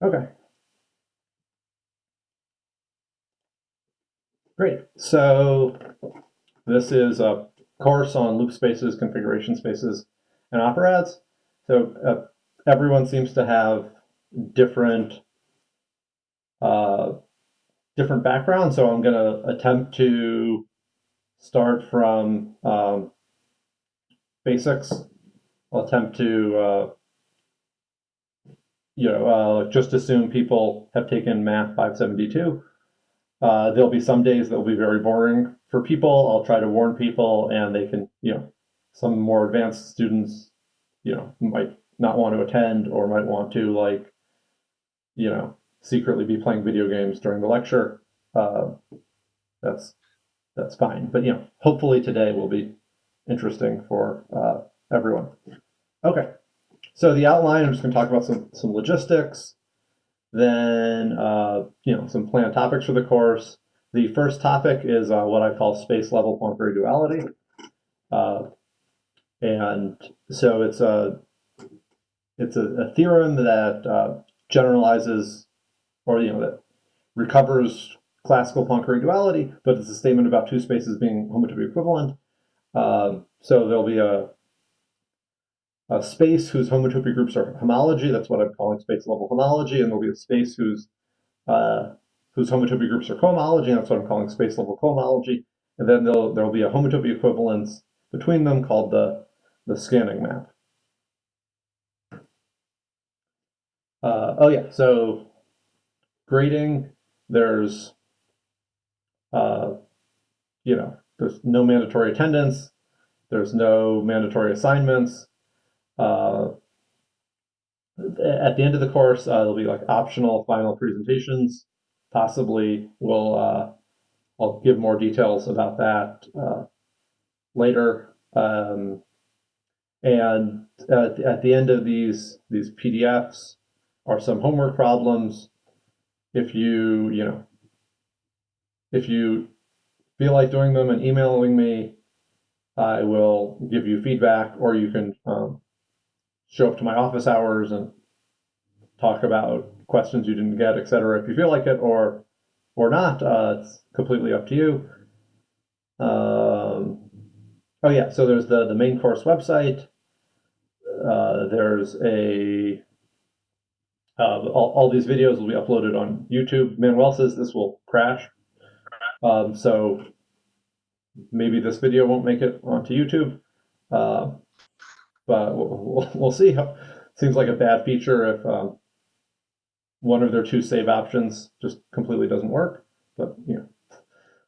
Okay, great. So this is a course on loop spaces, configuration spaces, and operads. So everyone seems to have different uh, different backgrounds. So I'm going to attempt to start from basics. I'll attempt to just assume people have taken Math 572. There'll be some days that will be very boring for people. I'll try to warn people, and they can, some more advanced students, might not want to attend or might want to secretly be playing video games during the lecture. Uh, that's that's fine. But hopefully today will be interesting for everyone. Okay, so the outline. I'm just going to talk about some logistics. Then, some planned topics for the course. The first topic is what I call space level Poincare duality. Uh, and so it's a theorem that generalizes, or that recovers classical Poincare duality, but it's a statement about two spaces being homotopy equivalent. So there'll be a space whose homotopy groups are homology. That's what I'm calling space level homology, and there'll be a space uh, whose homotopy groups are cohomology, and that's what I'm calling space level cohomology. And then there'll be a homotopy equivalence between them called the scanning map. Oh yeah, so grading, there's there's no mandatory attendance, there's no mandatory assignments. At the end of the course, there'll be like optional final presentations. Possibly I'll give more details about that later. And at the end of these PDFs are some homework problems. If if you feel like doing them and emailing me, I will give you feedback, or you can show up to my office hours and talk about questions you didn't get, etc. If you feel like it, or not, it's completely up to you. Oh yeah, so there's the main course website. There's all these videos will be uploaded on YouTube. Manuel says this will crash, so maybe this video won't make it onto YouTube, uh, but we'll see. Seems like a bad feature if one of their two save options just completely doesn't work. But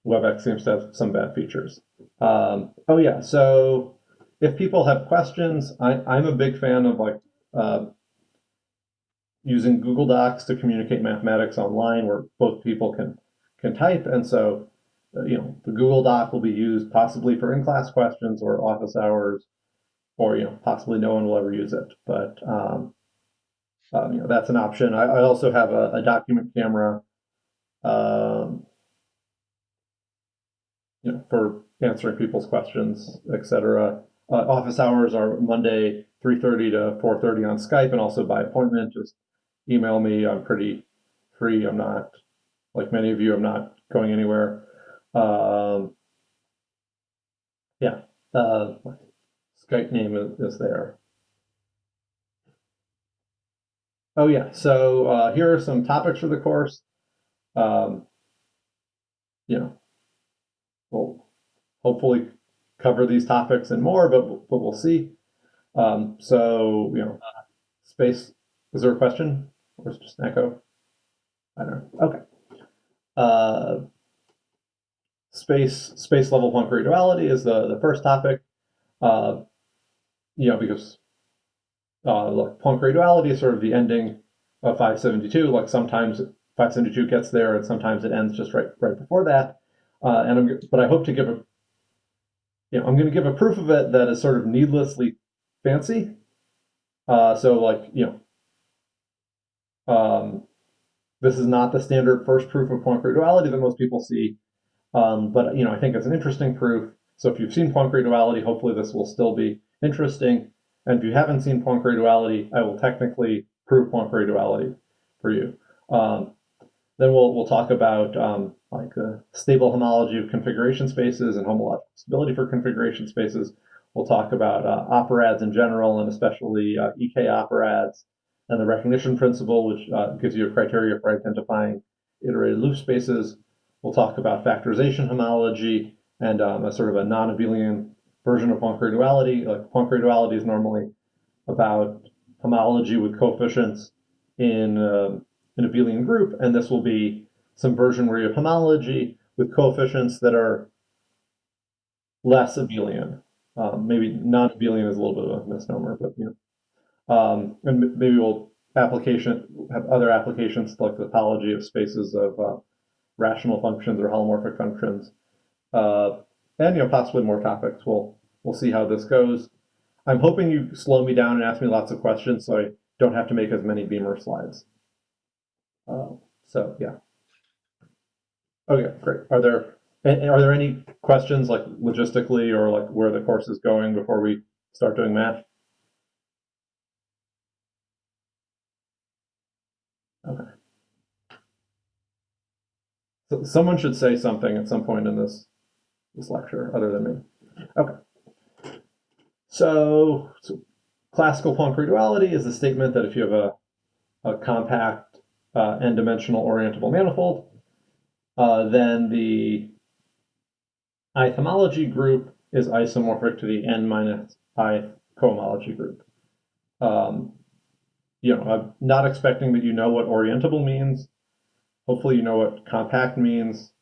WebEx seems to have some bad features. Oh yeah, so if people have questions, I'm a big fan of uh, using Google Docs to communicate mathematics online, where both people can type, and so the Google Doc will be used possibly for in-class questions or office hours, or possibly no one will ever use it. But that's an option. I also have a document camera, um, for answering people's questions, etc. Office hours are Monday 3:30 to 4:30 on Skype, and also by appointment. Just email me. I'm pretty free. I'm not, like many of you, I'm not going anywhere. Um, yeah, my Skype name is there. Oh yeah, so here are some topics for the course. Um, you know, we'll hopefully cover these topics and more, but we'll see. So space. Is there a question or is it just an echo? I don't know. Okay. Uh, space level Poincare duality is the first topic. Uh, because look, Poincare duality is sort of the ending of 572. Like sometimes 572 gets there, and sometimes it ends just right before that. But I hope to give I'm going to give a proof of it that is sort of needlessly fancy. So this is not the standard first proof of Poincare duality that most people see, but I think it's an interesting proof. So if you've seen Poincare duality, hopefully this will still be interesting. And if you haven't seen Poincare duality, I will technically prove Poincare duality for you. Then we'll talk about like the stable homology of configuration spaces and homological stability for configuration spaces. We'll talk about operads in general, and especially EK operads, and the recognition principle, which gives you a criteria for identifying iterated loop spaces. We'll talk about factorization homology and a sort of a non-abelian version of Poincare duality. Like Poincare duality is normally about homology with coefficients in an abelian group, and this will be some version where you have homology with coefficients that are less abelian. Maybe non-abelian is a little bit of a misnomer, but and maybe we'll have other applications like the topology of spaces of rational functions or holomorphic functions, and possibly more topics. We'll see how this goes. I'm hoping you slow me down and ask me lots of questions so I don't have to make as many Beamer slides. So yeah. Okay, great. Are there any questions like logistically or like where the course is going before we start doing math? Okay. So someone should say something at some point in this lecture other than me. Okay. So classical Poincare duality is the statement that if you have a compact n-dimensional orientable manifold, then the ith homology group is isomorphic to the n minus ith cohomology group. I'm not expecting that you know what orientable means. Hopefully you know what compact means.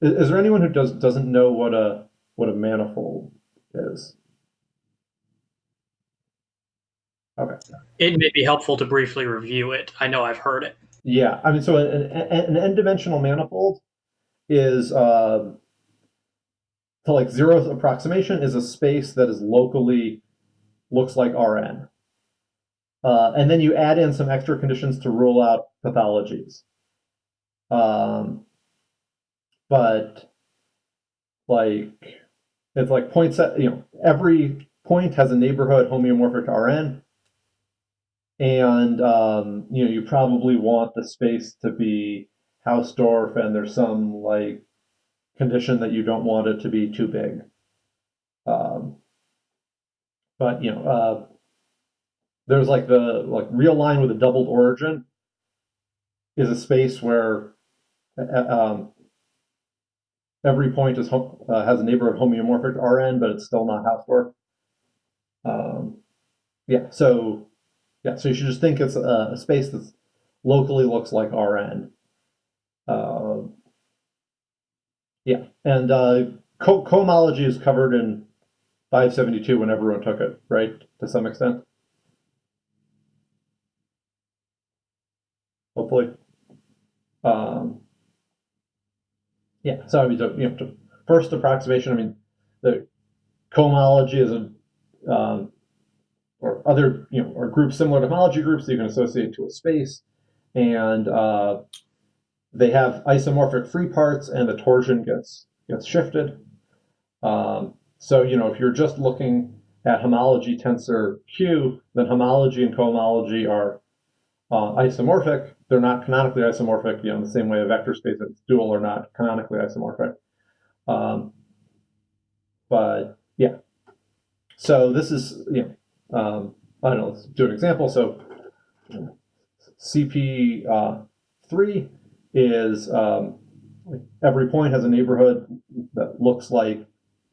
Is there anyone who doesn't know what a manifold is? Okay. It may be helpful to briefly review it. I know I've heard it. Yeah, I mean, so an n-dimensional manifold is to like zeroth approximation is a space that is locally looks like Rn. And then you add in some extra conditions to rule out pathologies. But like it's like point set, every point has a neighborhood homeomorphic to Rn. And you probably want the space to be Hausdorff, and there's some like condition that you don't want it to be too big. But there's like the real line with a doubled origin is a space where every point has a neighborhood homeomorphic to Rn, but it's still not Hausdorff. So you should just think it's a space that locally looks like Rn. And cohomology is covered in 572 when everyone took it, right? To some extent. Hopefully. So I mean, first approximation. I mean, the cohomology is or other or groups similar to homology groups that you can associate to a space, and they have isomorphic free parts, and the torsion gets shifted. So if you're just looking at homology tensor Q, then homology and cohomology are isomorphic. They're not canonically isomorphic, in the same way a vector space that's dual are not canonically isomorphic. But yeah, so this is I don't know. Let's do an example. So CP3 is every point has a neighborhood that looks like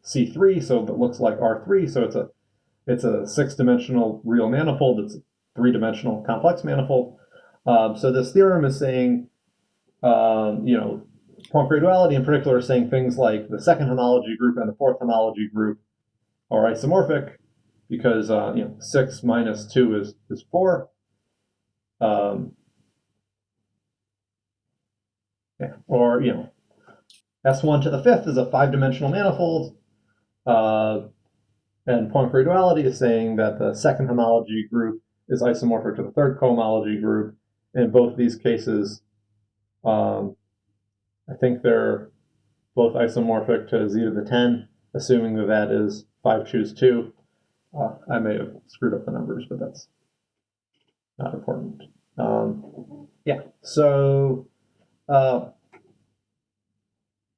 C3, so that looks like R3. So it's a 6-dimensional real manifold. It's a 3-dimensional complex manifold. So this theorem is saying, Poincare duality in particular is saying things like the second homology group and the fourth homology group are isomorphic because 6 minus 2 is 4. Or S1 to the fifth is a 5-dimensional manifold. And Poincare duality is saying that the second homology group is isomorphic to the third cohomology group. In both these cases, I think they're both isomorphic to z to the 10, assuming that is 5 choose 2. I may have screwed up the numbers, but that's not important. Yeah. So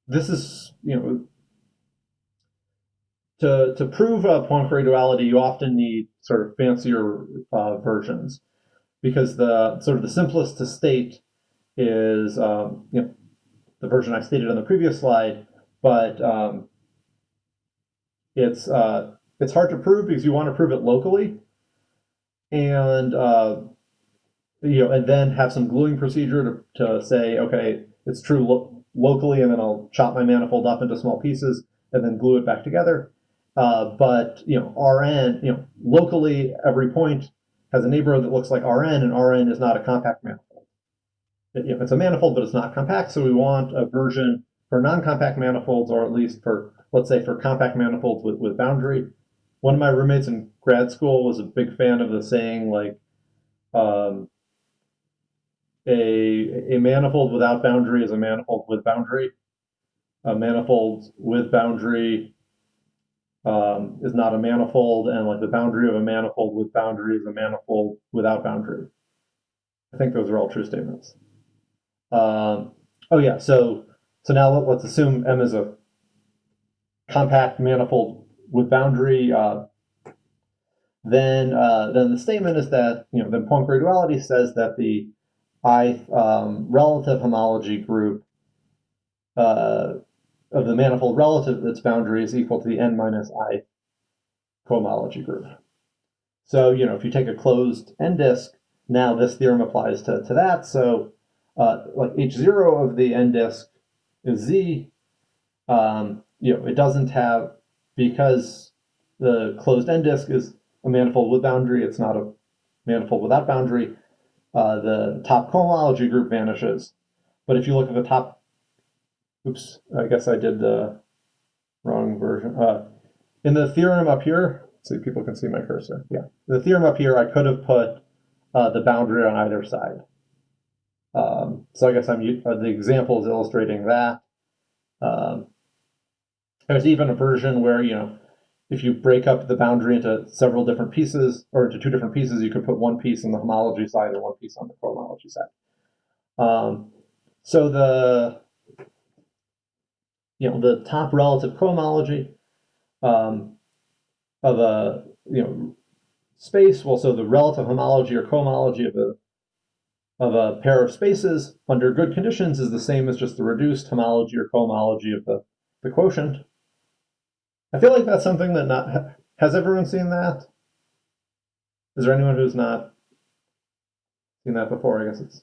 this is, to prove a Poincare duality, you often need sort of fancier versions, because the sort of the simplest to state is the version I stated on the previous slide, but it's hard to prove because you want to prove it locally, and and then have some gluing procedure to say, okay, it's true locally, and then I'll chop my manifold up into small pieces and then glue it back together. But Rn, locally, every point has a neighborhood that looks like Rn, and Rn is not a compact manifold. It's a manifold, but it's not compact. So we want a version for non-compact manifolds, or at least for, let's say, for compact manifolds with boundary. One of my roommates in grad school was a big fan of the saying, like, um, a manifold without boundary is a manifold with boundary. A manifold with boundary is not a manifold, and like the boundary of a manifold with boundary is a manifold without boundary. I think those are all true statements. Oh yeah, so now let's assume M is a compact manifold with boundary. Then the statement is that then Poincare duality says that the ith relative homology group of the manifold relative to its boundary is equal to the n minus I cohomology group. So, if you take a closed n disk, now this theorem applies to that. So, like H0 of the n disk is Z. It doesn't have, because the closed n disk is a manifold with boundary, it's not a manifold without boundary. The top cohomology group vanishes. But if you look at the top, oops, I guess I did the wrong version. In the theorem up here, so people can see my cursor. Yeah, the theorem up here, I could have put the boundary on either side. So I guess the example is illustrating that. There's even a version where if you break up the boundary into several different pieces, or into two different pieces, you could put one piece on the homology side and one piece on the cohomology side. So the top relative cohomology of a space, well, so the relative homology or cohomology of a pair of spaces under good conditions is the same as just the reduced homology or cohomology of the quotient. I feel like that's something that not has everyone seen that? Is there anyone who's not seen that before? I guess it's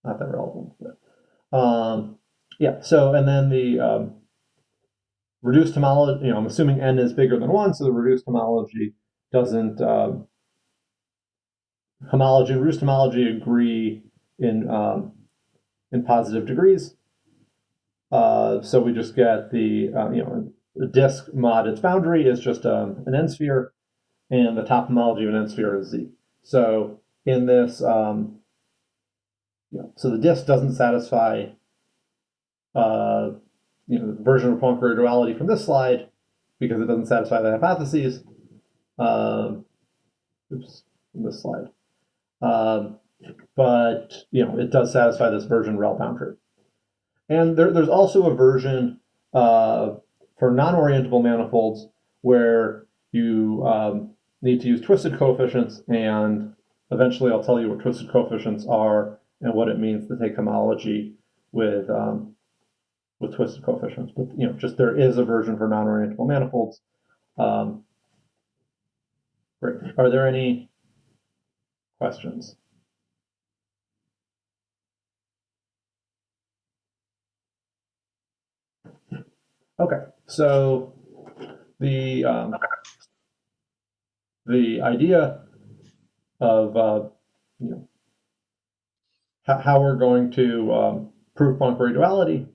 not that relevant. But, yeah. So and then the reduced homology. I'm assuming n is bigger than 1, so the reduced homology doesn't homology and reduced homology agree in positive degrees. So we just get the disk mod its boundary is just an n sphere, and the top homology of an n sphere is Z. So in this, so the disk doesn't satisfy the version of Poincare duality from this slide because it doesn't satisfy the hypotheses. Oops, from this slide. But it does satisfy this version rel boundary. And there's also a version for non-orientable manifolds where you need to use twisted coefficients, and eventually I'll tell you what twisted coefficients are and what it means to take homology with twisted coefficients. But just there is a version for non-orientable manifolds. Great. Are there any questions? Okay, so the idea of how we're going to prove Poincare duality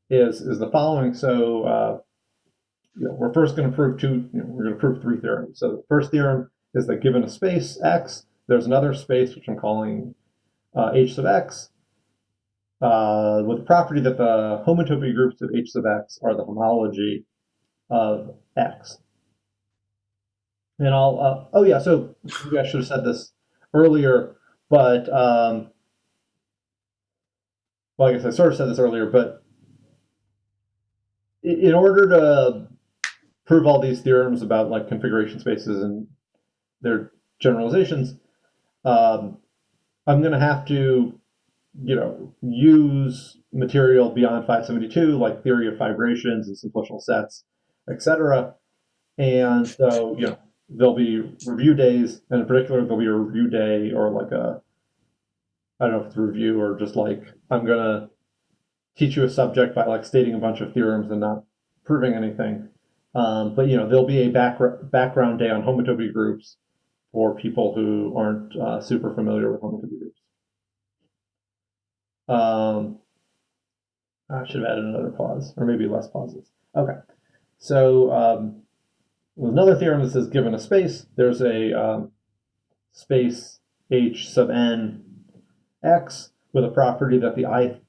is the following. So we're first going to prove we're going to prove three theorems. So the first theorem is that given a space X, there's another space which I'm calling H sub X, with the property that the homotopy groups of H sub X are the homology of X. And I'll, oh yeah, so maybe I should have said this earlier, but well, I guess I sort of said this earlier, but in order to prove all these theorems about like configuration spaces and their generalizations, um, I'm going to have to, use material beyond 572, like theory of fibrations and simplicial sets, etc. And so, there'll be review days, and in particular, there'll be a review day or like I don't know if it's a review or just like, I'm going to teach you a subject by like stating a bunch of theorems and not proving anything. But, there'll be a background day on homotopy groups for people who aren't super familiar with homotopy groups. I should have added another pause, or maybe less pauses. Okay. So there's another theorem that says given a space, there's a space H sub n x with a property that the ith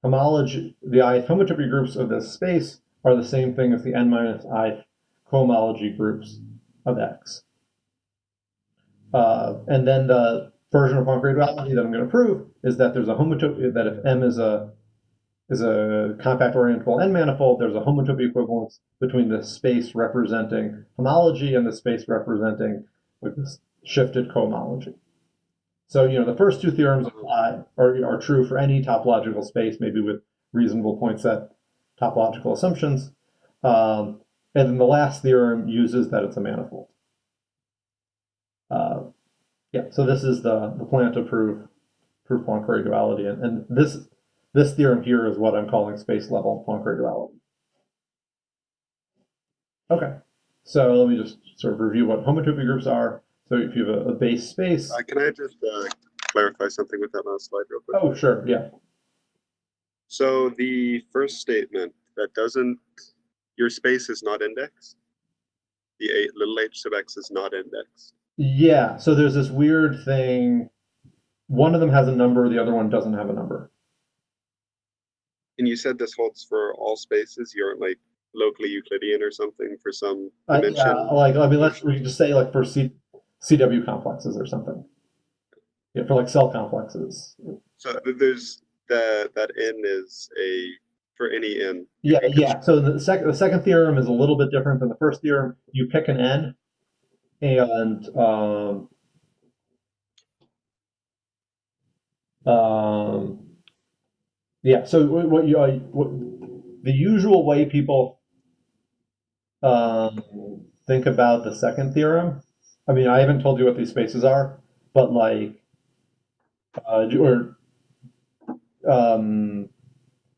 homology, the ith homotopy groups of this space are the same thing as the n minus ith cohomology groups of x. And then the version of Poincare duality that I'm going to prove is that there's a homotopy, that if M is a compact orientable n manifold, there's a homotopy equivalence between the space representing homology and the space representing like this shifted cohomology. So, the first two theorems apply are true for any topological space, maybe with reasonable point set topological assumptions. And then the last theorem uses that it's a manifold. Yeah, so this is the plan to prove Poincare duality, and this theorem here is what I'm calling space level Poincare duality. Okay, so let me just sort of review what homotopy groups are. So if you have a base space, Can I just clarify something with that last slide real quick? oh sure, yeah. So the first statement that your space is not indexed. The little h sub x is not indexed. Yeah, so there's this weird thing. One of them has a number, the other one doesn't have a number. And you said this holds for all spaces. You aren't like locally Euclidean or something for some dimension. Yeah, we can just say like for CW complexes or something. Yeah, for like cell complexes. So there's that n is for any n. Yeah. So the second theorem is a little bit different than the first theorem. You pick an n, and yeah. So the usual way people think about the second theorem. I mean, I haven't told you what these spaces are, but like,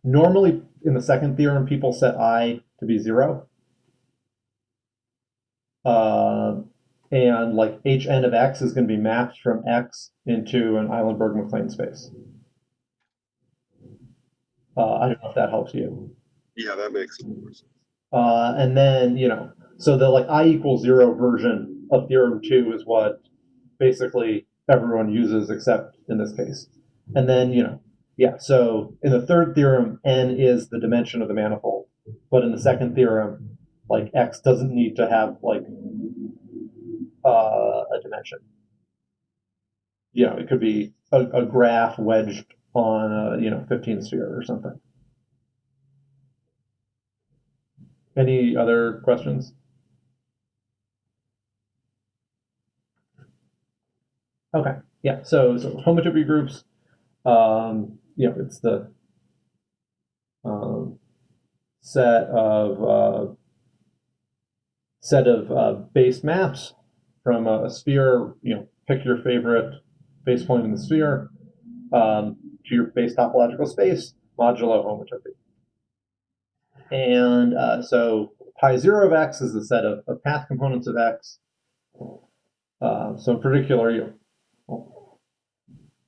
normally in the second theorem, people set I to be 0. And like Hn of x is going to be mapped from x into an Eilenberg-MacLane space. I don't know if that helps you. Yeah, that makes more sense. And then, so the like I equals 0 version of theorem 2 is what basically everyone uses except in this case. And then, yeah, so in the third theorem, n is the dimension of the manifold. But in the second theorem, like x doesn't need to have like a dimension. It could be a graph wedged on a 15 sphere or something. Any other questions? Okay, yeah. So homotopy groups. It's the set of base maps from a sphere. Pick your favorite base point in the sphere to your base topological space modulo homotopy. And so pi 0 of x is the set of path components of x. So in particular,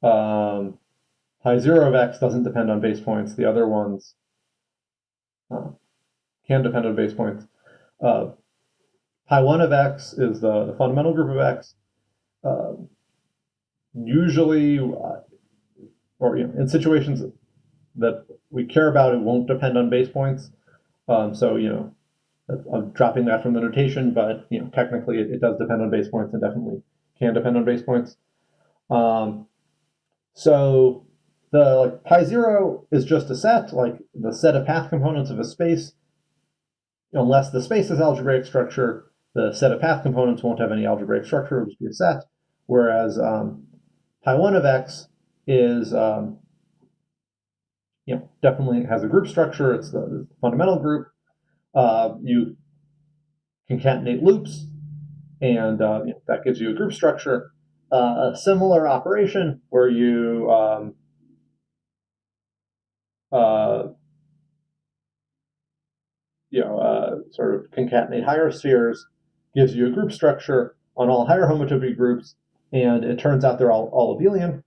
pi 0 of x doesn't depend on base points. The other ones can depend on base points. Pi 1 of x is the fundamental group of x. Usually, or in situations that we care about, it won't depend on base points. So I'm dropping that from the notation, but technically it does depend on base points and definitely can depend on base points. So the pi 0 is just a set, like the set of path components of a space. Unless the space has algebraic structure, the set of path components won't have any algebraic structure, it'll just be a set. Whereas pi 1 of x is, definitely has a group structure. It's the fundamental group. You concatenate loops, and that gives you a group structure. A similar operation where you sort of concatenate higher spheres gives you a group structure on all higher homotopy groups, and it turns out they're all abelian.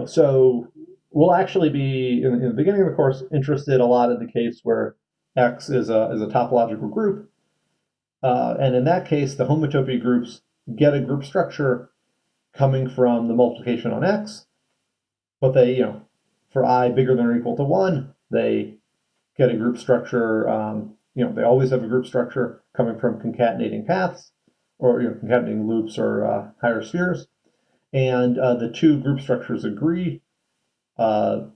So we'll actually be in the beginning of the course interested a lot in the case where X is a topological group, and in that case, the homotopy groups get a group structure coming from the multiplication on X, but they, for I bigger than or equal to 1, they get a group structure. They always have a group structure coming from concatenating paths, or concatenating loops or higher spheres, and the two group structures agree.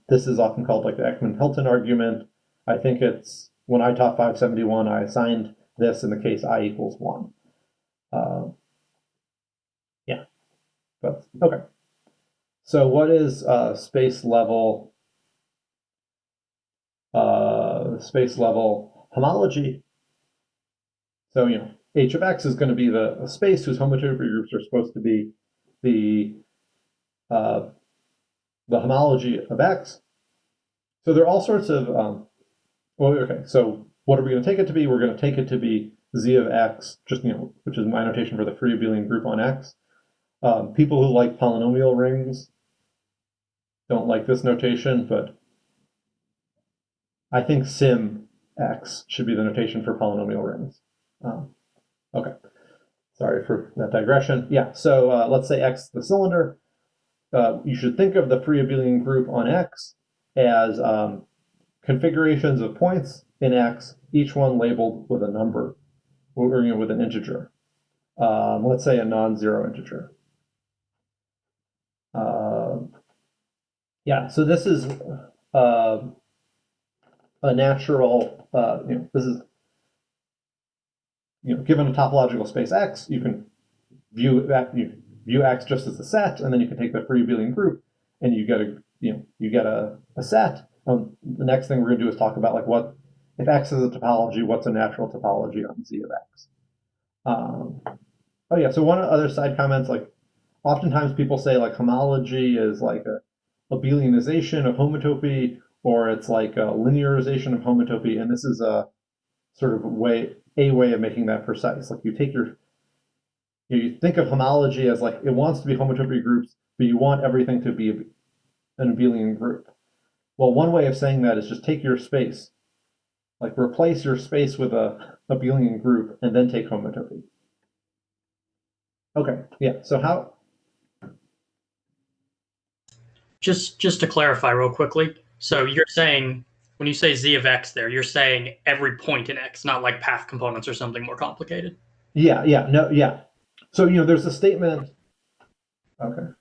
This is often called like the Ekman-Hilton argument. I think it's when I taught 571, I assigned this in the case I equals 1. But okay. So what is space level homology? So h of x is going to be the space whose homotopy groups are supposed to be the homology of x. So there are all sorts of so what are we going to take it to be? We're going to take it to be z of x, just which is my notation for the free abelian group on x. People who like polynomial rings don't like this notation, but I think sim x should be the notation for polynomial rings. Okay, sorry for that digression. Yeah, so let's say x is the cylinder. You should think of the free abelian group on x as configurations of points in x, each one labeled with a number, or with an integer. Let's say a non-zero integer. So this is a natural, this is, given a topological space X, you can view X just as a set, and then you can take the free abelian group, and you get a set. The next thing we're going to do is talk about what if X is a topology, what's a natural topology on Z of X. So one other side comments, oftentimes people say homology is like a abelianization of homotopy, or it's like a linearization of homotopy, and this is a sort of way of making that precise. You take you think of homology as it wants to be homotopy groups, but you want everything to be an abelian group. Well, one way of saying that is just take your space, replace your space with a abelian group, and then take homotopy. Okay, so how? Just to clarify real quickly. So you're saying, when you say z of x there, you're saying every point in x, not like path components or something more complicated. Yeah. So, there's a statement. Okay.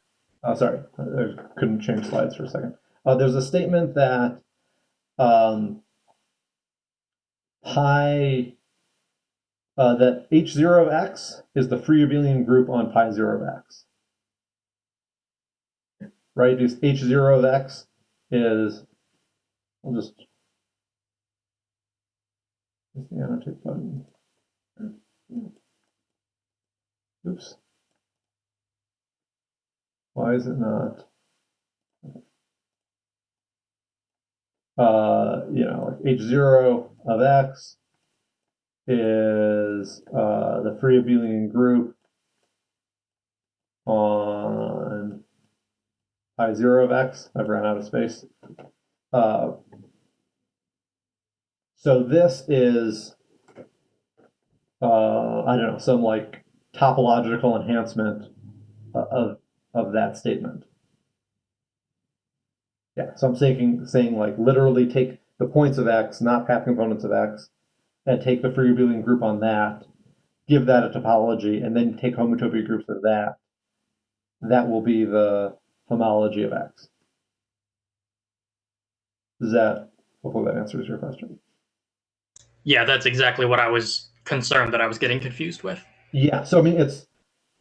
Sorry, I couldn't change slides for a second. There's a statement that that h0 of x is the free abelian group on pi 0 of x. Right? H0 of x is, I'll just the annotate button. Oops. Why is it not? H0 of x is the free abelian group on pi 0 of x. I've run out of space. So this is, I don't know, some topological enhancement of that statement. Yeah, so I'm saying literally take the points of x, not path components of x, and take the free abelian group on that, give that a topology, and then take homotopy groups of that. That will be the homology of X. Hopefully that answers your question. Yeah, that's exactly what I was concerned that I was getting confused with. Yeah, so I mean, it's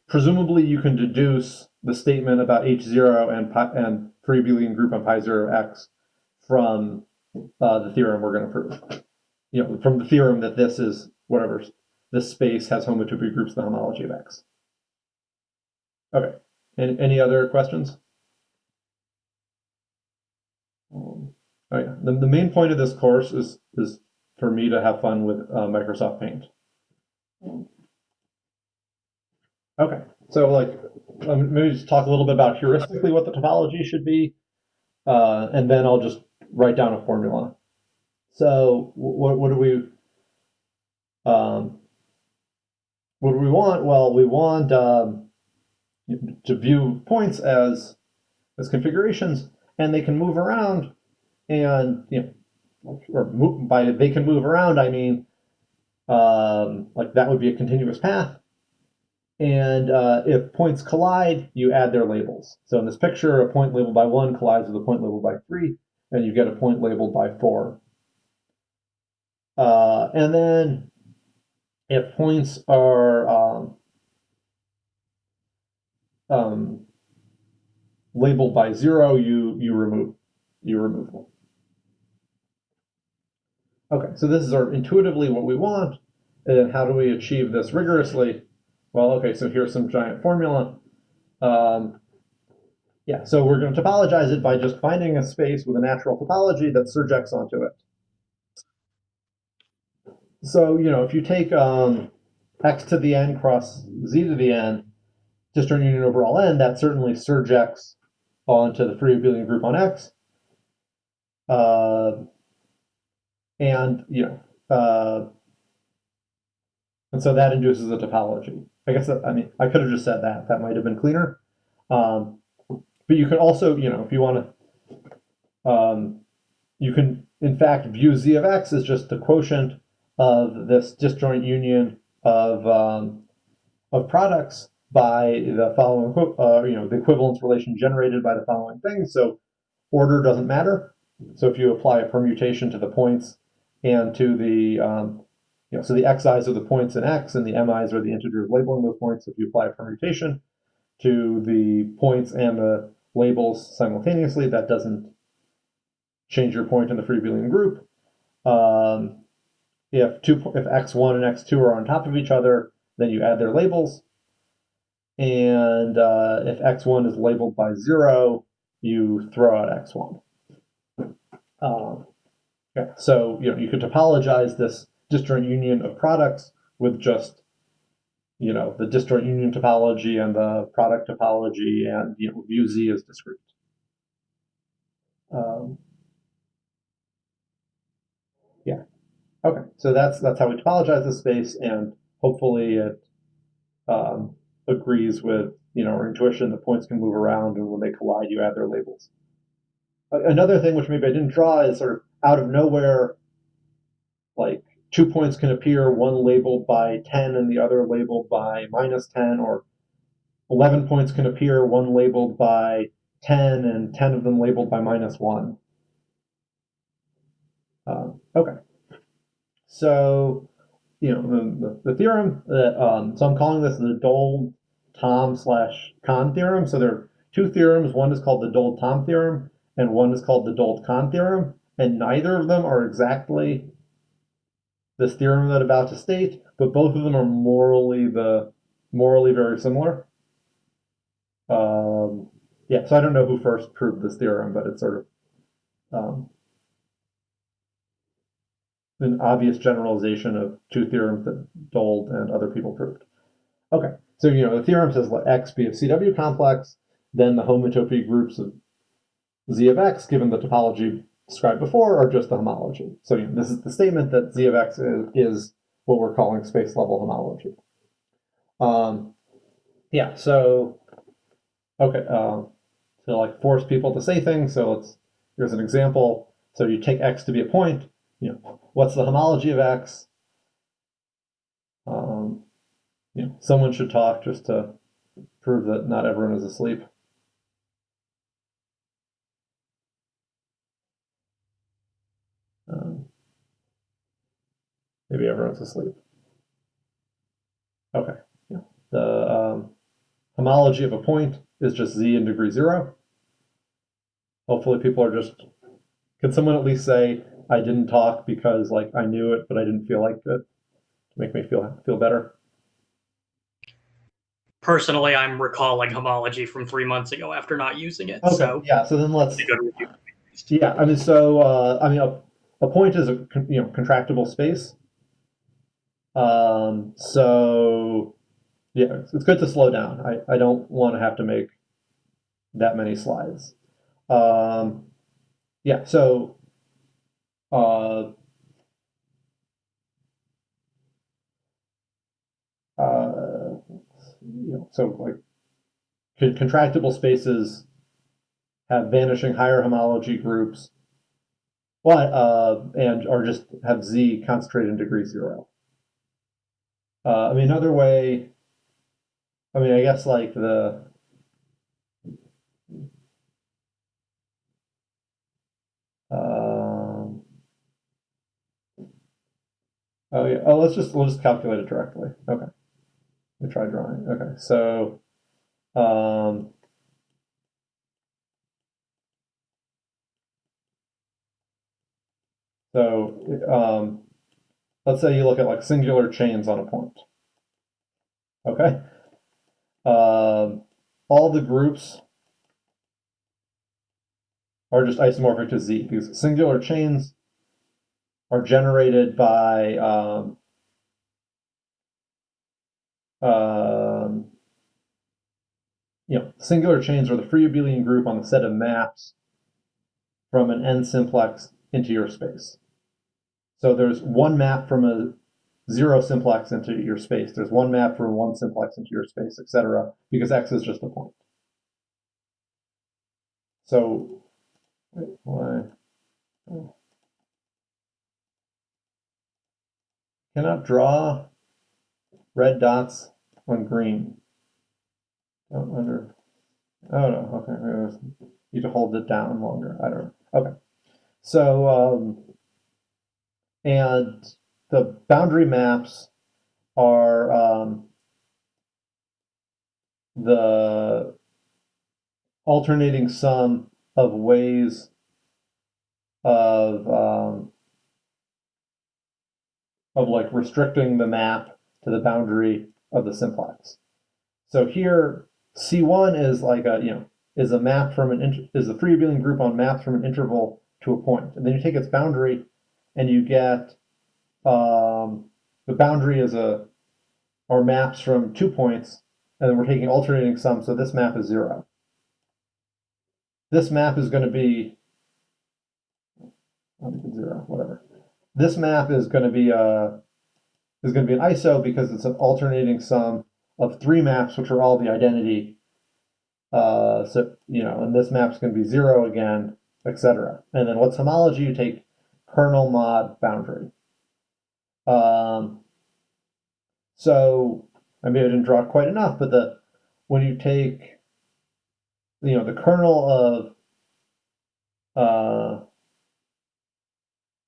presumably you can deduce the statement about H0 and free abelian group on pi 0 X from the theorem we're going to prove. You know, from the theorem that this is whatever this space has homotopy groups the homology of X. Okay. Any other questions? Oh yeah. The main point of this course is for me to have fun with Microsoft Paint. Okay, so like maybe just talk a little bit about heuristically what the topology should be, and then I'll just write down a formula. So what do we want? Well, we want to view points as configurations, and they can move around, and by they can move around, I mean like that would be a continuous path. And if points collide, you add their labels. So in this picture, a point labeled by 1 collides with a point labeled by 3, and you get a point labeled by 4. And then if points are labeled by 0, you remove them. Okay, so this is intuitively what we want. And how do we achieve this rigorously? Well, okay, so here's some giant formula. Yeah, so we're going to topologize it by just finding a space with a natural topology that surjects onto it. So, if you take x to the n cross z to the n, disjoint union over all n, that certainly surjects onto the free abelian group on X. And so that induces a topology. I guess I could have just said that. That might have been cleaner. But you can also, if you want to, you can in fact view z of x as just the quotient of this disjoint union of products by the following, the equivalence relation generated by the following things. So order doesn't matter. So if you apply a permutation to the points and to the, so the xi's are the points in X and the mi's are the integers labeling those points. If you apply a permutation to the points and the labels simultaneously, that doesn't change your point in the free abelian group. If x1 and x2 are on top of each other, then you add their labels. And if x1 is labeled by 0, you throw out x1. Okay. So you could topologize this disjoint union of products with just the disjoint union topology and the product topology, and view z as discrete. Yeah. Okay. So that's how we topologize the space, and hopefully it agrees with our intuition that points can move around, and when they collide, you add their labels. Another thing which maybe I didn't draw is sort of out of nowhere, like 2 points can appear, one labeled by 10 and the other labeled by -10, or 11 points can appear, one labeled by 10 and 10 of them labeled by -1. Okay. So, the theorem that, so I'm calling this the Dold-Thom/Kahn theorem. So there are two theorems. One is called the Dold-Thom theorem, and one is called the Dold-Kahn theorem. And neither of them are exactly this theorem that I'm about to state, but both of them are morally very similar. Yeah, so I don't know who first proved this theorem, but it's sort of an obvious generalization of two theorems that Dold and other people proved. Okay, so the theorem says let X be a CW complex, then the homotopy groups of Z of X, given the topology described before, are just the homology. So this is the statement that Z of X is what we're calling space level homology. Yeah, so okay, to like force people to say things. So here's an example. So you take X to be a point. What's the homology of X? Someone should talk just to prove that not everyone is asleep. Maybe everyone's asleep. Okay. Yeah. The homology of a point is just z in degree 0. Hopefully people are just, can someone at least say, I didn't talk because like I knew it, but I didn't feel like it, to make me feel better? Personally, I'm recalling homology from 3 months ago after not using it. Okay, So yeah, so then let's, it's a good review. yeah, I mean, so, a point is a contractible space. So, yeah, it's good to slow down. I don't want to have to make that many slides. Yeah, so, so like contractible spaces have vanishing higher homology groups, and are just have z concentrated in degree 0. I mean, another way, I mean, I guess like the oh yeah, we'll just calculate it directly. Okay, let me try drawing. Okay, so let's say you look at like singular chains on a point. Okay, all the groups are just isomorphic to z because singular chains are generated by singular chains are the free abelian group on the set of maps from an n simplex into your space. So there's one map from a 0 simplex into your space. There's one map from 1 simplex into your space, etc. Because x is just a point. So, why? Cannot draw red dots on green. Oh, no. Okay. Need to hold it down longer. I don't know. Okay. So, and the boundary maps are the alternating sum of ways of like restricting the map to the boundary of the simplex. So here, C1 is like is a map from is the free abelian group on maps from an interval to a point, and then you take its boundary, and you get the boundary is or maps from 2 points, and then we're taking alternating sum, so this map is 0. This map is going to be, I think it's 0, whatever. This map is going to be an ISO because it's an alternating sum of 3 maps, which are all the identity. And this map's going to be 0 again, etc. And then what's homology? You take kernel mod boundary. So I maybe I didn't draw quite enough, but when you take the kernel of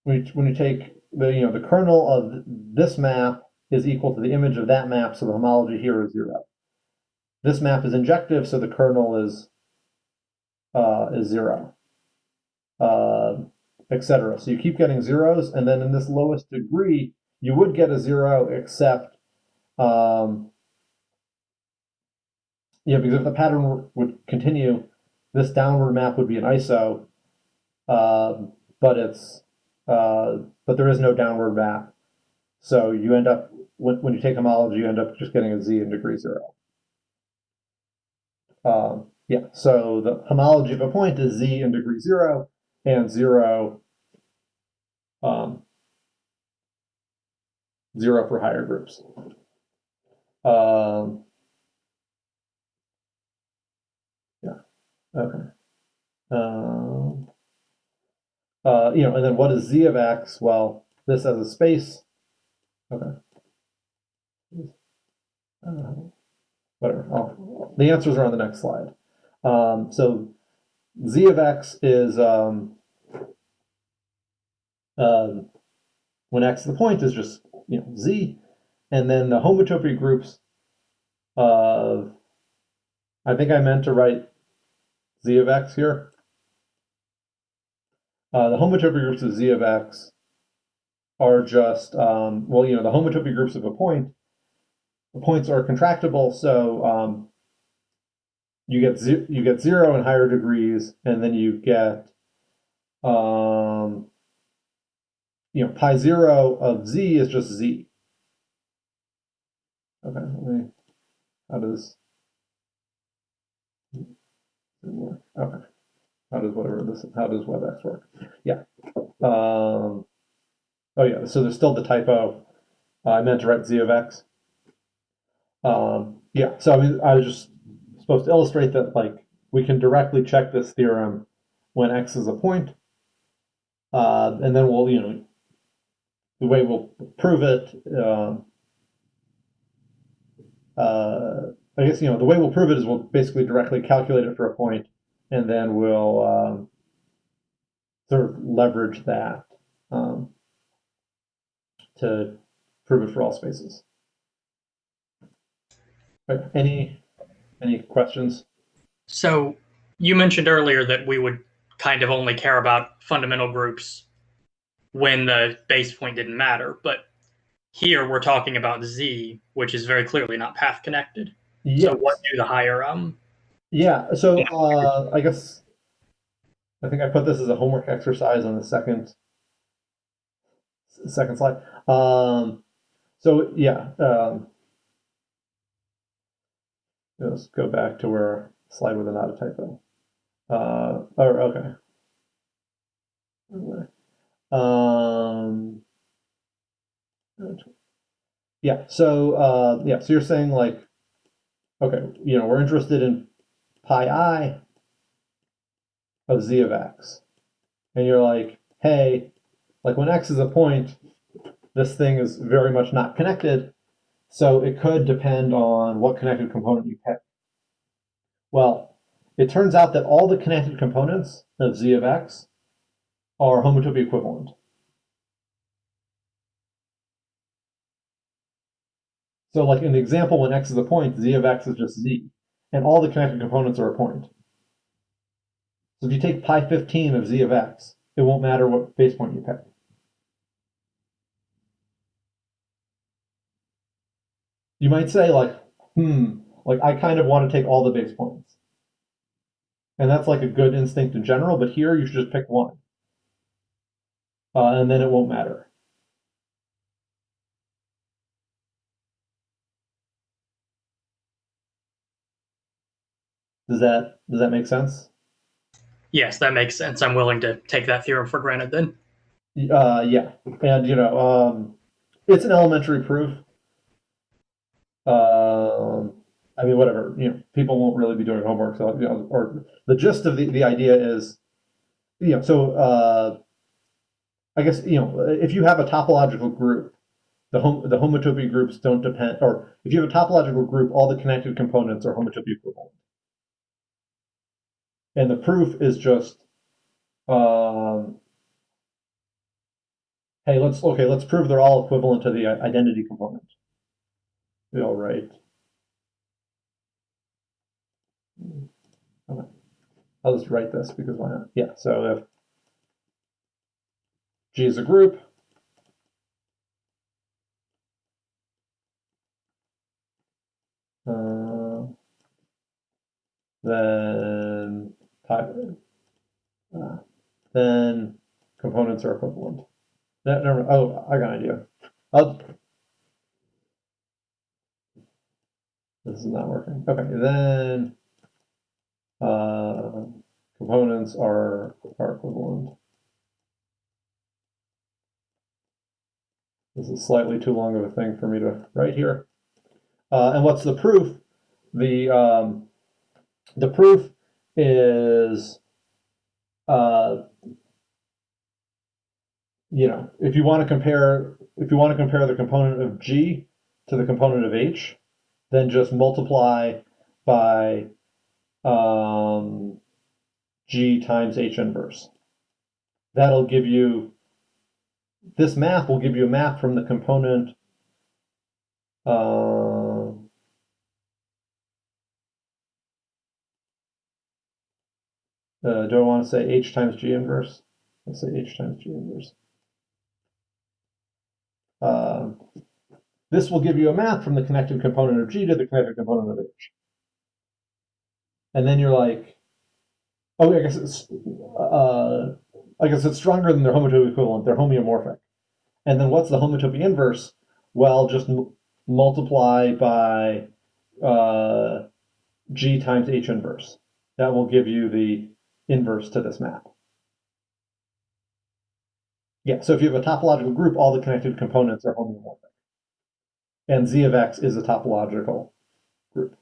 when you take the kernel of this map is equal to the image of that map, so the homology here is 0. This map is injective, so the kernel is 0, etc. So you keep getting zeros, and then in this lowest degree, you would get a 0, except because if the pattern would continue, this downward map would be an ISO, but there is no downward map. So you end up, when you take homology, you end up just getting a z in degree 0. So the homology of a point is z in degree 0, and 0 for higher groups. Okay. And then what is z of x? Well, this as a space. Okay. Whatever. The answers are on the next slide. So z of x is when x to the point is just Z, and then the homotopy groups of, I think I meant to write Z of X here. The homotopy groups of Z of X are just, well, the homotopy groups of a point, the points are contractible, so you get 0 in higher degrees, and then you get pi 0 of Z is just Z. Okay, how does it work? Okay, how does WebEx work? Yeah. Oh yeah, so there's still the typo. I meant to write Z of X. Yeah, so I was just supposed to illustrate that we can directly check this theorem when X is a point, and then we'll the way we'll prove it. I guess the way we'll prove it is we'll basically directly calculate it for a point, and then we'll sort of leverage that to prove it for all spaces. Right. Any questions? So you mentioned earlier that we would kind of only care about fundamental groups when the base point didn't matter, but here we're talking about Z, which is very clearly not path connected. Yes. So what do the higher Yeah, so I guess I think I put this as a homework exercise on the second slide. So yeah, let's go back to where slide with not a typo. Okay. Yeah. So so you're saying okay, we're interested in pi I of Z of X, and you're like, hey, when X is a point, this thing is very much not connected, so it could depend on what connected component you pick. Well, it turns out that all the connected components of Z of X are homotopy equivalent. So in the example, when X is a point, Z of X is just Z, and all the connected components are a point. So if you take pi 15 of Z of X, it won't matter what base point you pick. You might say I kind of want to take all the base points. And that's a good instinct in general, but here you should just pick one. And then it won't matter. Does that make sense? Yes, that makes sense. I'm willing to take that theorem for granted then. Yeah, and it's an elementary proof. I mean, whatever. People won't really be doing homework, so or the gist of the idea is, so I guess if you have a topological group, the homotopy groups don't depend, or if you have a topological group, all the connected components are homotopy equivalent. And the proof is just, hey, let's prove they're all equivalent to the identity component. All right. Okay. I'll just write this because why not? Yeah. So if G is a group, then components are equivalent. Oh, I got an idea. This is not working. Okay, then components are equivalent. This is slightly too long of a thing for me to write here. And what's the proof? The proof is, if you want to compare the component of G to the component of H, then just multiply by G times H inverse. That'll give you, this map will give you a map from the component Do I want to say H times G inverse? Let's say H times G inverse. This will give you a map from the connected component of G to the connected component of H. And then you're like, oh, I guess it's stronger than their homotopy equivalent. They're homeomorphic. And then what's the homotopy inverse? Well, just multiply by G times H inverse. That will give you the inverse to this map. Yeah, so if you have a topological group, all the connected components are homeomorphic. And Z of X is a topological group.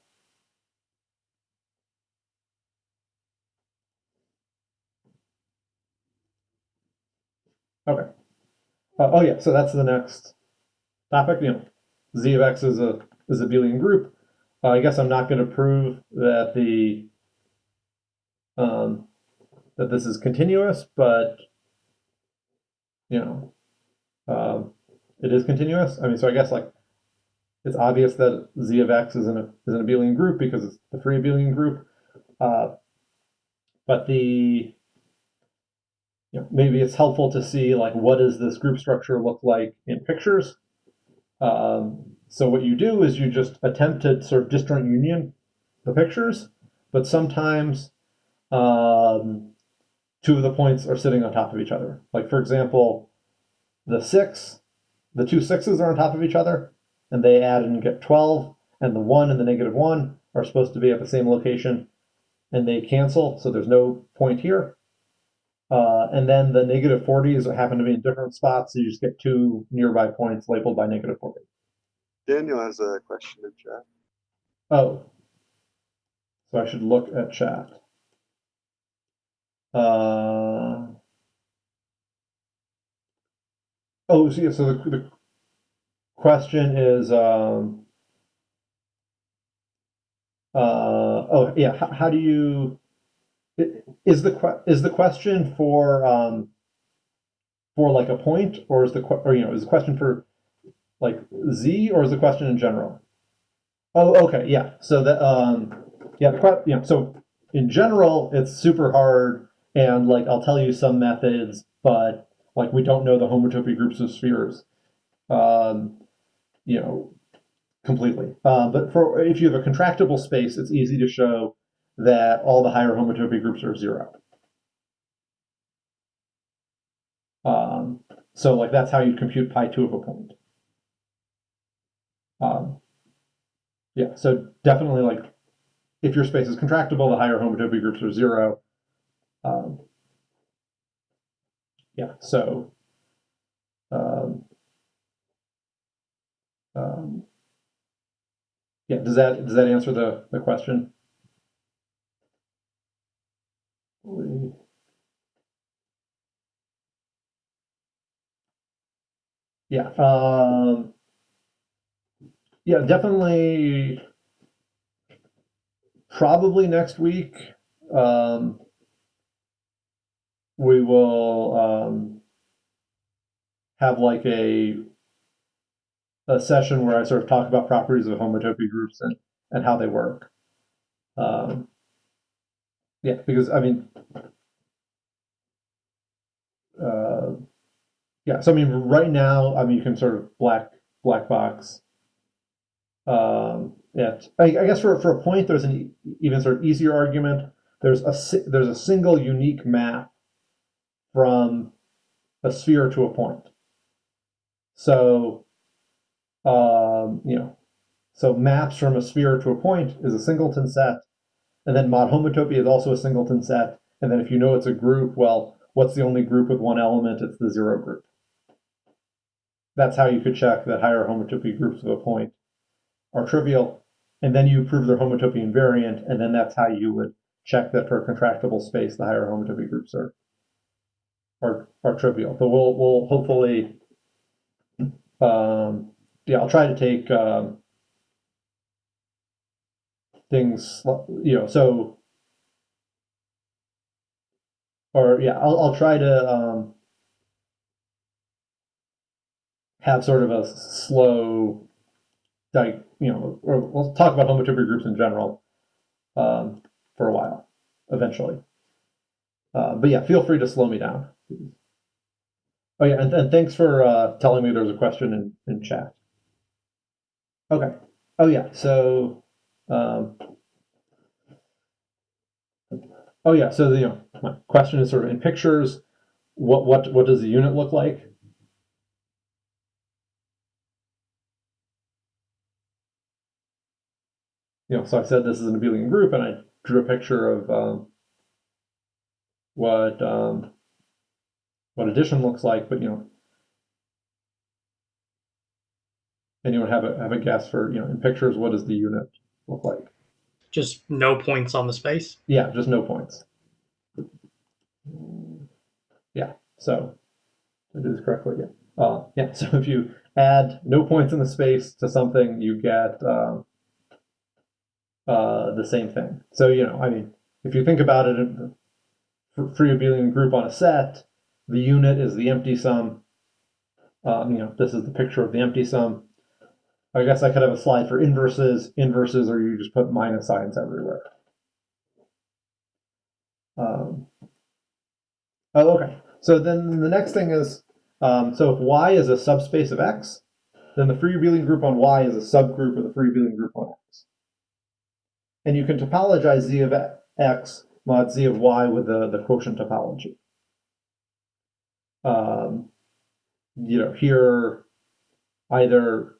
Okay. Oh yeah, so that's the next topic. Z of X is a abelian group. I guess I'm not going to prove that that this is continuous, but it is continuous. I mean, so I guess like it's obvious that Z of X is an abelian group because it's the free abelian group. But maybe it's helpful to see like what does this group structure look like in pictures. So what you do is you just attempt to sort of disjoint union the pictures, but sometimes two of the points are sitting on top of each other. Like for example, the two sixes are on top of each other, and they add and get 12, and the 1 and the -1 are supposed to be at the same location, and they cancel, so there's no point here. And then the -40s happen to be in different spots, so you just get two nearby points labeled by -40. Daniel has a question in chat. Oh, so I should look at chat. So the question is, how do you, is the question for like a point, or is the question for like Z, or is the question in general? Oh, okay, yeah. So that so in general, it's super hard, and like I'll tell you some methods, but like we don't know the homotopy groups of spheres, completely. But for if you have a contractible space, it's easy to show that all the higher homotopy groups are 0. So like that's how you compute pi2 of a point. Yeah, so definitely like if your space is contractible, the higher homotopy groups are 0. Yeah, so yeah, does that answer the question? Yeah, yeah, definitely. Probably next week, we will have like a session where I sort of talk about properties of homotopy groups and how they work. Yeah, because I mean, yeah. So I mean, right now, I mean, you can sort of black box. Yeah, I guess for a point, there's an even sort of easier argument. There's a single unique map from a sphere to a point. So so maps from a sphere to a point is a singleton set, and then mod homotopy is also a singleton set. And then if you know it's a group, well, what's the only group with one element? It's the 0 group. That's how you could check that higher homotopy groups of a point are trivial. And then you prove their homotopy invariant, and then that's how you would check that for a contractible space, the higher homotopy groups are trivial. But we'll hopefully, yeah, I'll try to take things, so, or yeah, I'll try to have sort of a slow like, or we'll talk about homotopy groups in general for a while, eventually. But yeah, feel free to slow me down. Oh yeah, and thanks for telling me there was a question in chat. Okay. Oh yeah, so oh yeah, so my question is sort of in pictures, what does the unit look like? So I said this is an abelian group, and I drew a picture of what addition looks like, but anyone have a guess for in pictures, what does the unit look like? Just no points on the space? Yeah, just no points. Yeah, so I do this correctly. Yeah, yeah. So if you add no points in the space to something, you get the same thing. So I mean, if you think about it, for your abelian group on a set, the unit is the empty sum. This is the picture of the empty sum. I guess I could have a slide for inverses. Inverses are you just put minus signs everywhere. Oh, okay. So then the next thing is, so if Y is a subspace of X, then the free abelian group on Y is a subgroup of the free abelian group on X. And you can topologize Z of X mod Z of Y with the quotient topology. Here either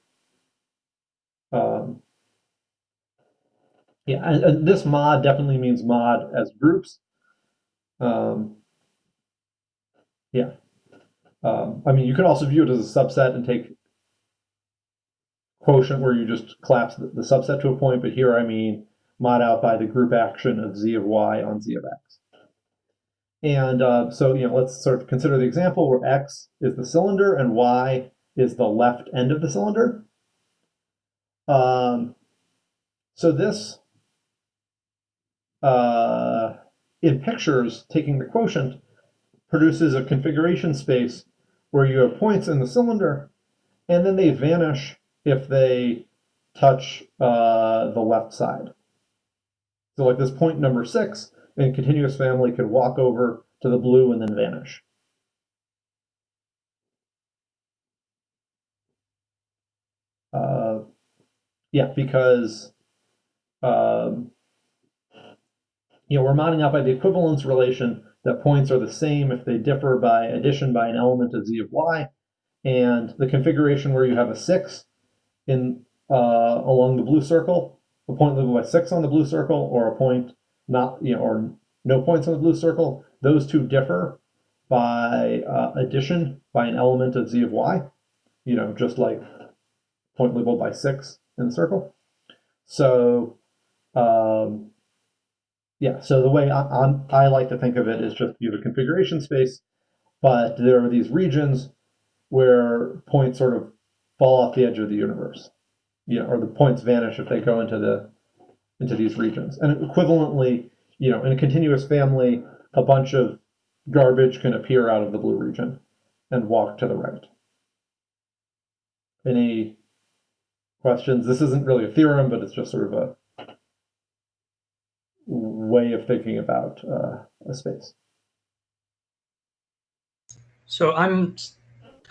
yeah, and this mod definitely means mod as groups. Yeah. I mean, you can also view it as a subset and take quotient where you just collapse the subset to a point, but here I mean mod out by the group action of Z of Y on Z of X. And so, let's sort of consider the example where X is the cylinder and Y is the left end of the cylinder. So this, in pictures, taking the quotient produces a configuration space where you have points in the cylinder, and then they vanish if they touch the left side. So like this point number 6 in continuous family could walk over to the blue and then vanish. Yeah, because we're modding out by the equivalence relation that points are the same if they differ by addition by an element of Z of Y, and the configuration where you have a 6 in along the blue circle, a point labeled by 6 on the blue circle, or a point not, or no points on the blue circle, those two differ by addition by an element of Z of Y, just like point labeled by 6 in the circle. So, yeah, so the way I like to think of it is just you have a configuration space, but there are these regions where points sort of fall off the edge of the universe, or the points vanish if they go into these regions. And equivalently, in a continuous family, a bunch of garbage can appear out of the blue region and walk to the right. Any questions? This isn't really a theorem, but it's just sort of a way of thinking about a space. So I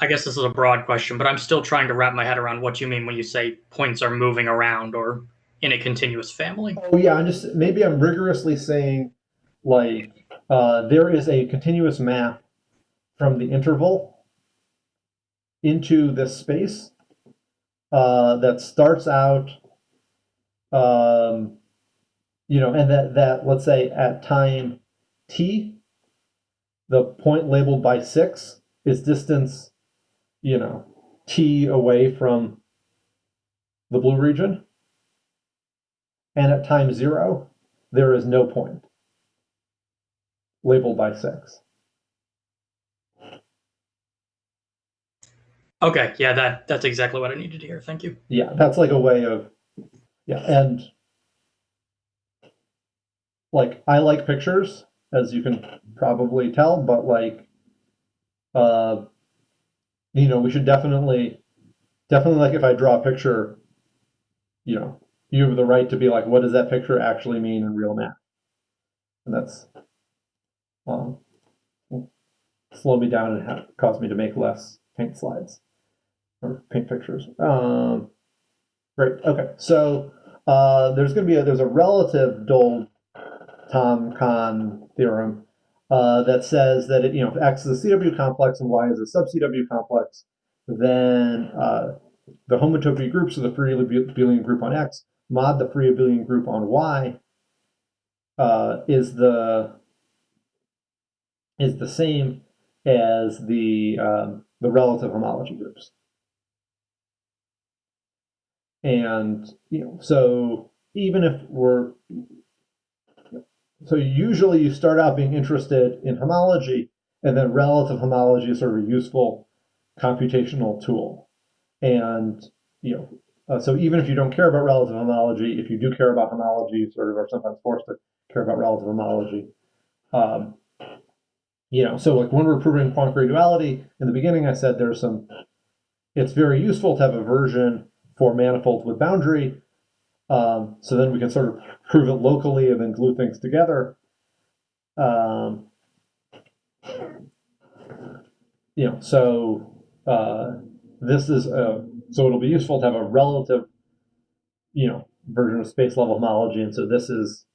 guess this is a broad question, but I'm still trying to wrap my head around what you mean when you say points are moving around or in a continuous family. Oh yeah, maybe I'm rigorously saying like there is a continuous map from the interval into this space that starts out, and that let's say at time t, the point labeled by 6 is distance, t away from the blue region, and at time 0, there is no point labeled by 6. Okay, yeah, that's exactly what I needed to hear. Thank you. Yeah, that's like a way of, yeah, and like I like pictures, as you can probably tell, but like, we should definitely like if I draw a picture, you have the right to be like, what does that picture actually mean in real math? And that's slow me down and cause me to make less paint slides or paint pictures. Great. Okay. So there's going to be there's a relative Dole-Tom-Kahn theorem that says that if X is a CW complex and Y is a sub-CW complex, then the homotopy groups of the free abelian group on X mod the free abelian group on Y is the same as the relative homology groups. And so even if so usually you start out being interested in homology, and then relative homology is sort of a useful computational tool. And so even if you don't care about relative homology, if you do care about homology, you sort of are sometimes forced to care about relative homology. So like when we're proving Poincare duality, in the beginning I said it's very useful to have a version for manifolds with boundary. So then we can sort of prove it locally and then glue things together. This is so it'll be useful to have a relative, version of space level homology, and so this is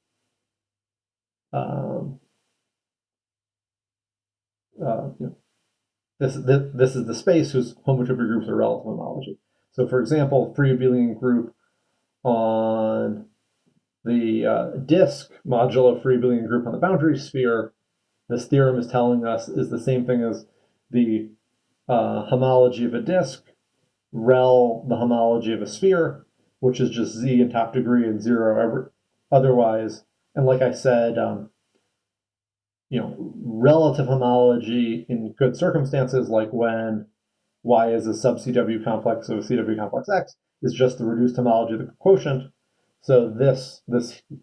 this is the space whose homotopy groups are relative homology. So for example, free abelian group on the disk modulo free abelian group on the boundary sphere, this theorem is telling us is the same thing as the homology of a disk rel the homology of a sphere, which is just z in top degree and 0 otherwise. And like I said, relative homology in good circumstances, like when Y is a sub-CW complex of a CW complex X, is just the reduced homology of the quotient. So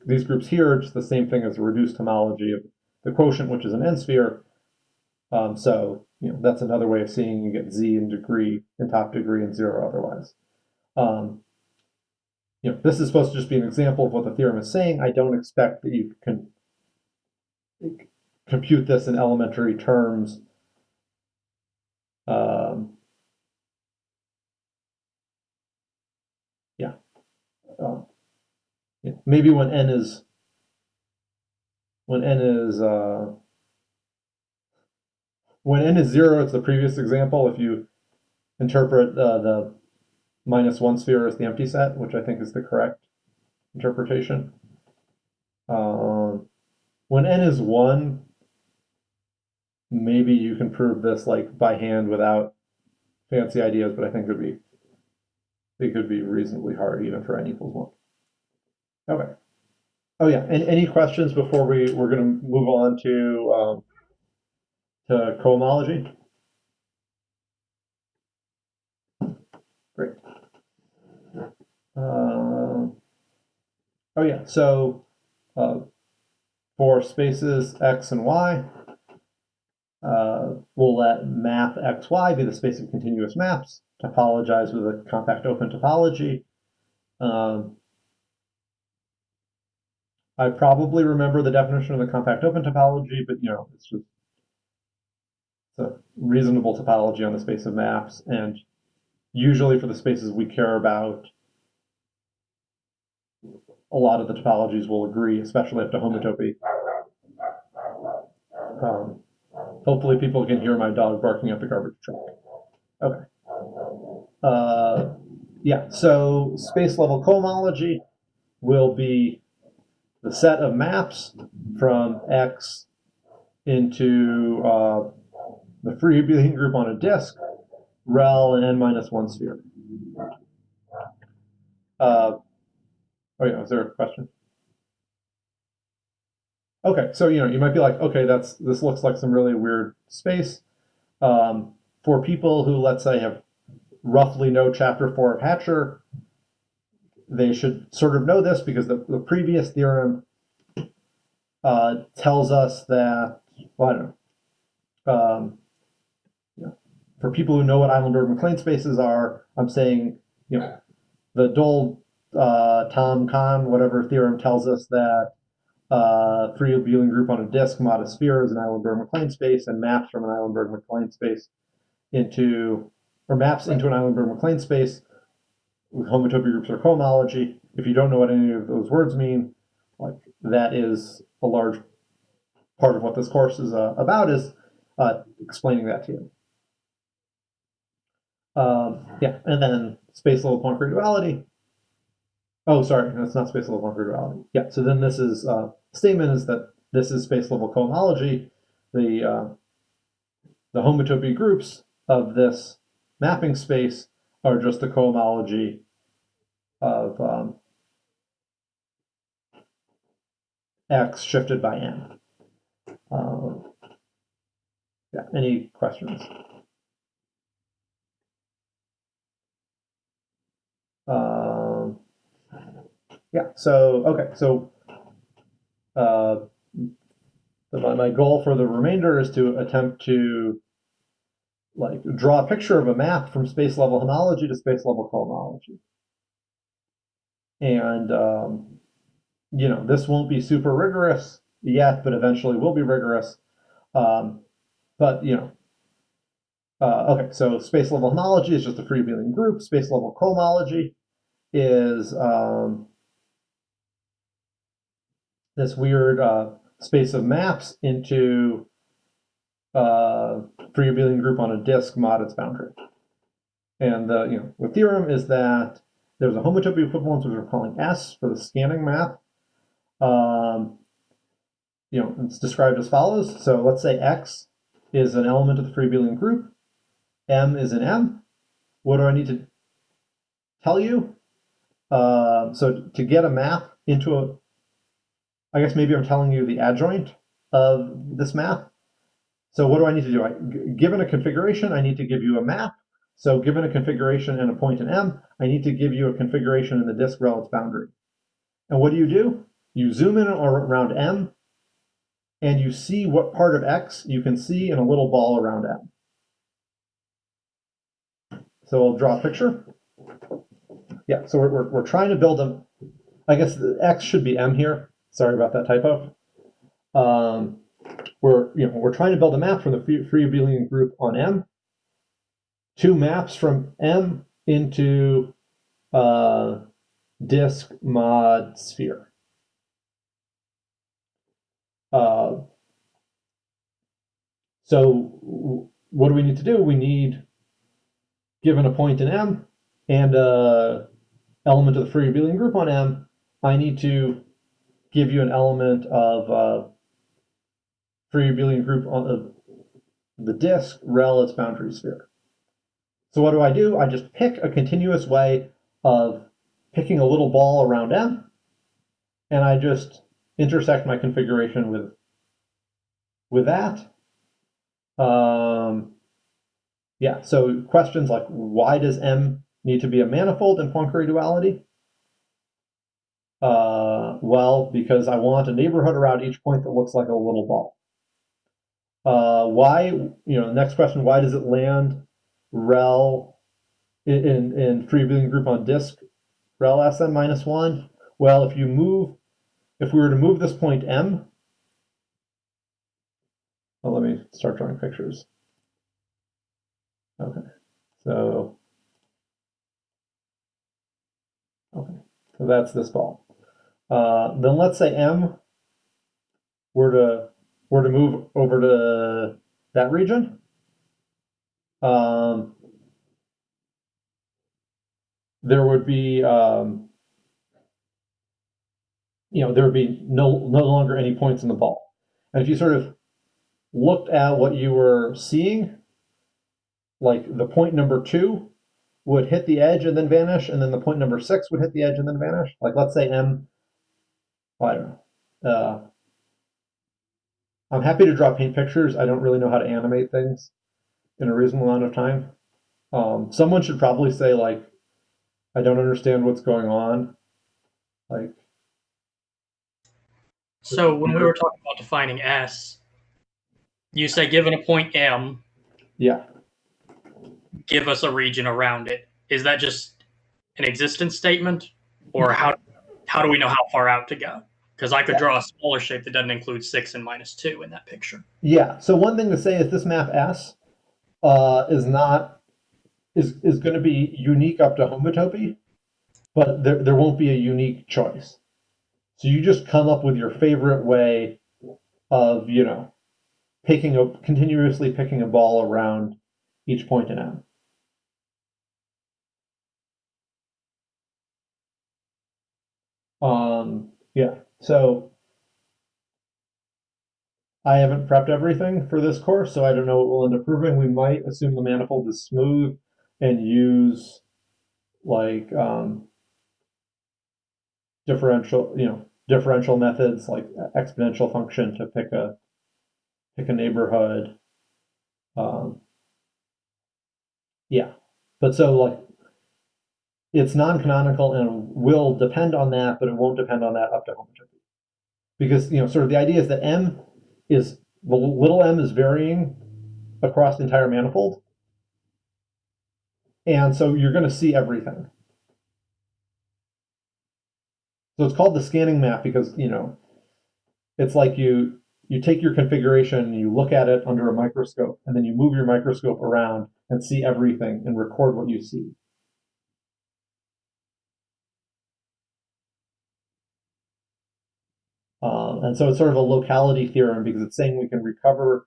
these groups here are just the same thing as the reduced homology of the quotient, which is an n-sphere. So that's another way of seeing you get z in degree, in top degree, and 0 otherwise. This is supposed to just be an example of what the theorem is saying. I don't expect that you can compute this in elementary terms. Maybe when n is 0, it's the previous example. If you interpret the -1 sphere as the empty set, which I think is the correct interpretation. When n is 1, maybe you can prove this like by hand without fancy ideas, but I think it could be reasonably hard even for n equals 1. Okay. Oh yeah, and any questions before we're going to move on to cohomology? Great. Oh yeah, so for spaces x and y, we'll let map xy be the space of continuous maps, topologize with a compact open topology. I probably remember the definition of the compact open topology, but it's a reasonable topology on the space of maps, and usually for the spaces we care about, a lot of the topologies will agree, especially up to homotopy. Hopefully people can hear my dog barking at the garbage truck. Okay. Yeah, so space level cohomology will be the set of maps from X into the free abelian group on a disk, rel and n-1 sphere. Oh yeah, is there a question? Okay, so you might be like, okay, this looks like some really weird space. For people who, let's say, have roughly know chapter 4 of Hatcher, they should sort of know this because the previous theorem tells us that, well, I don't know. For people who know what Eilenberg-MacLane spaces are, I'm saying, the Dole Tom Kahn, whatever theorem tells us that free abelian group on a disk mod a sphere is an Eilenberg-MacLane space and maps from an Eilenberg-MacLane space into, or maps into an Eilenberg-MacLane space with homotopy groups or cohomology. If you don't know what any of those words mean, like that is a large part of what this course is about, is explaining that to you. Yeah, and then space level Poincare duality. Oh, sorry, no, it's not space level Poincare duality. Yeah, so then this is statement is that this is space level cohomology. The homotopy groups of this mapping space are just the cohomology of x shifted by n. Yeah, any questions? Yeah, so, okay, so my goal for the remainder is to attempt to like draw a picture of a map from space level homology to space level cohomology. And, you know, this won't be super rigorous yet, but eventually will be rigorous. But, you know, okay, so space level homology is just a free abelian group. Space level cohomology is this weird space of maps into free abelian group on a disk mod its boundary. And the theorem is that there's a homotopy equivalence, which we're calling S for the scanning map. It's described as follows. So let's say X is an element of the free abelian group. M is an M. What do I need to tell you? So to get a map into a, I guess maybe I'm telling you the adjoint of this map. So what do I need to do? Given a configuration, I need to give you a map. So given a configuration and a point in M, I need to give you a configuration in the disk rel its boundary. And what do? You zoom in around M, and you see what part of X you can see in a little ball around M. So I'll draw a picture. Yeah, so we're trying to build a, I guess the X should be M here. Sorry about that typo. We're trying to build a map from the free abelian group on M. Two maps from M into disk mod sphere. So what do we need to do? We need, given a point in M and an element of the free abelian group on M, I need to give you an element of free abelian group on the disk rel its boundary sphere. So what do? I just pick a continuous way of picking a little ball around M, and I just intersect my configuration with that. Yeah, so questions like, why does M need to be a manifold in Poincare duality? Well, because I want a neighborhood around each point that looks like a little ball. Why, next question, why does it land rel in free abelian group on disk rel Sn minus 1? Well, if we were to move this point M, well, let me start drawing pictures. Okay, so that's this ball. Then let's say M were to move over to that region. There would be there would be no longer any points in the ball. And if you sort of looked at what you were seeing, like the point number 2 would hit the edge and then vanish, and then the point number 6 would hit the edge and then vanish. Like let's say M, well, I don't know. I'm happy to draw paint pictures. I don't really know how to animate things in a reasonable amount of time. Someone should probably say, like, I don't understand what's going on. Like, so when we were talking about defining S, you say given a point M, yeah, give us a region around it. Is that just an existence statement? Or how do we know how far out to go? Because I could draw a smaller shape that doesn't include 6 and -2 in that picture. Yeah. So one thing to say is this map S is not is going to be unique up to homotopy, but there won't be a unique choice. So you just come up with your favorite way of continuously picking a ball around each point in M. Yeah. So I haven't prepped everything for this course, so I don't know what we'll end up proving. We might assume the manifold is smooth and use like differential methods like exponential function to pick a neighborhood. Yeah, but so like it's non-canonical and will depend on that, but it won't depend on that up to homotopy. Because sort of the idea is that the little m is varying across the entire manifold, and so you're going to see everything. So it's called the scanning map because it's like you take your configuration and you look at it under a microscope, and then you move your microscope around and see everything and record what you see. And so it's sort of a locality theorem because it's saying we can recover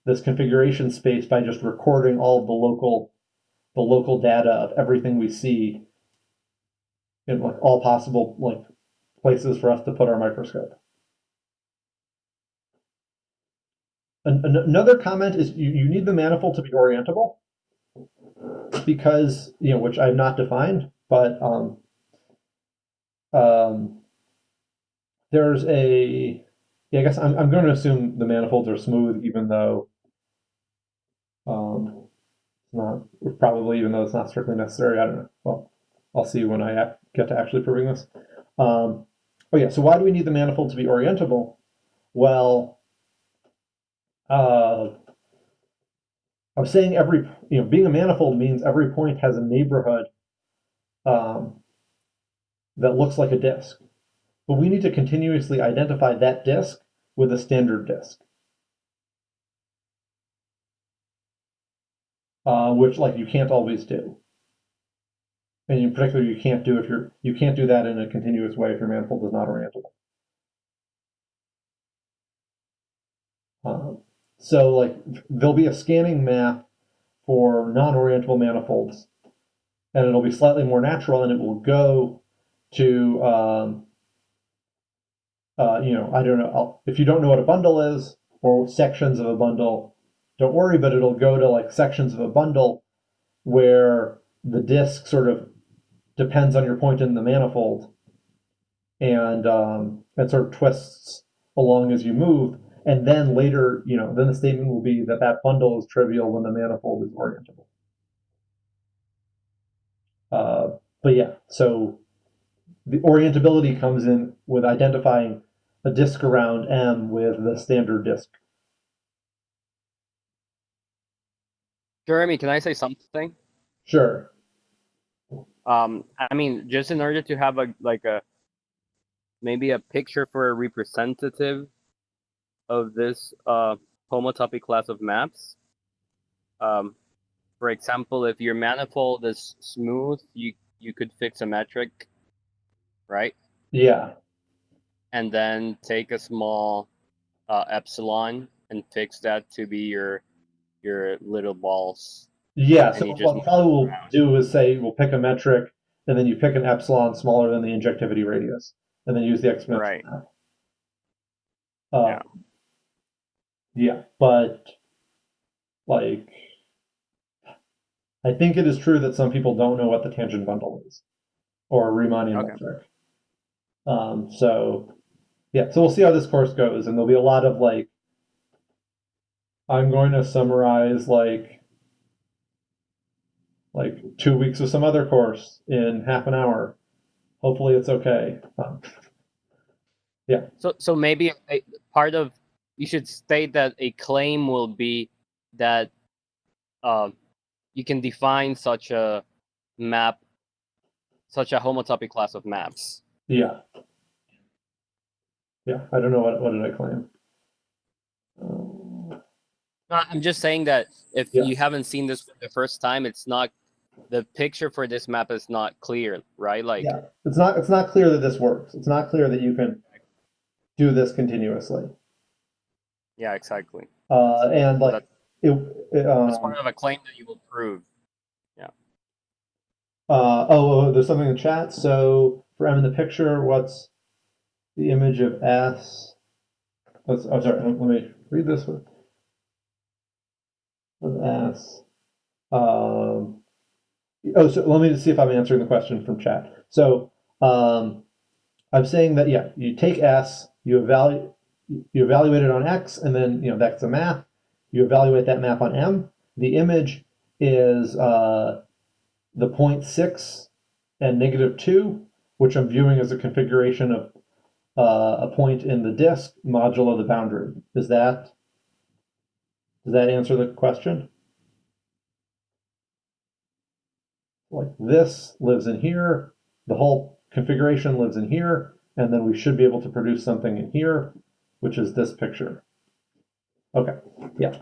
this configuration space by just recording all the local data of everything we see in like all possible like places for us to put our microscope. Another comment is you need the manifold to be orientable because which I've not defined, but there's I guess I'm going to assume the manifolds are smooth, even though not probably even though it's not strictly necessary. I don't know. Well, I'll see when I get to actually proving this. Oh yeah. So why do we need the manifold to be orientable? Well, I was saying being a manifold means every point has a neighborhood that looks like a disk. But we need to continuously identify that disk with a standard disk, which like you can't always do. And in particular, you can't do that in a continuous way if your manifold is not orientable. So like there'll be a scanning map for non-orientable manifolds, and it'll be slightly more natural, and it will go to I don't know if you don't know what a bundle is or sections of a bundle, don't worry, but it'll go to like sections of a bundle where the disk sort of depends on your point in the manifold, and it sort of twists along as you move. And then later, then the statement will be that that bundle is trivial when the manifold is orientable. But yeah, so the orientability comes in with identifying a disk around M with the standard disk. Jeremy, can I say something? Sure. I mean, just in order to have maybe a picture for a representative of this homotopy class of maps. For example, if your manifold is smooth, you could fix a metric, right? Yeah. And then take a small epsilon and fix that to be your little balls. Yeah. And So you just what probably we'll do is say we'll pick a metric, and then you pick an epsilon smaller than the injectivity radius, and then use the exponential right. map. Yeah. Yeah, but like I think it is true that some people don't know what the tangent bundle is or a Riemannian metric. So yeah, so we'll see how this course goes, and there'll be a lot of like I'm going to summarize like 2 weeks of some other course in half an hour. Hopefully it's okay. Yeah. So maybe part of you should state that a claim will be that you can define such a map such a homotopy class of maps. Yeah. Yeah, I don't know what did I claim. I'm just saying that if Yeah. you haven't seen this for the first time, it's not, the picture for this map is not clear, right? Like, Yeah, it's not clear that this works. It's not clear that you can do this continuously. yeah, exactly. And like That- it, That's part of a claim that you will prove. there's something in the chat. So for M in the picture, what's the image of S? Sorry, let me read this one. Of S. So let me just see if I'm answering the question from chat. So I'm saying that, yeah, you take S, you evaluate it on X, and then, that's a map. You evaluate that map on M. The image is the 0.6 and -2, which I'm viewing as a configuration of a point in the disk modulo the boundary. Does that answer the question? Like this lives in here, the whole configuration lives in here, and then we should be able to produce something in here, which is this picture. Okay, yeah.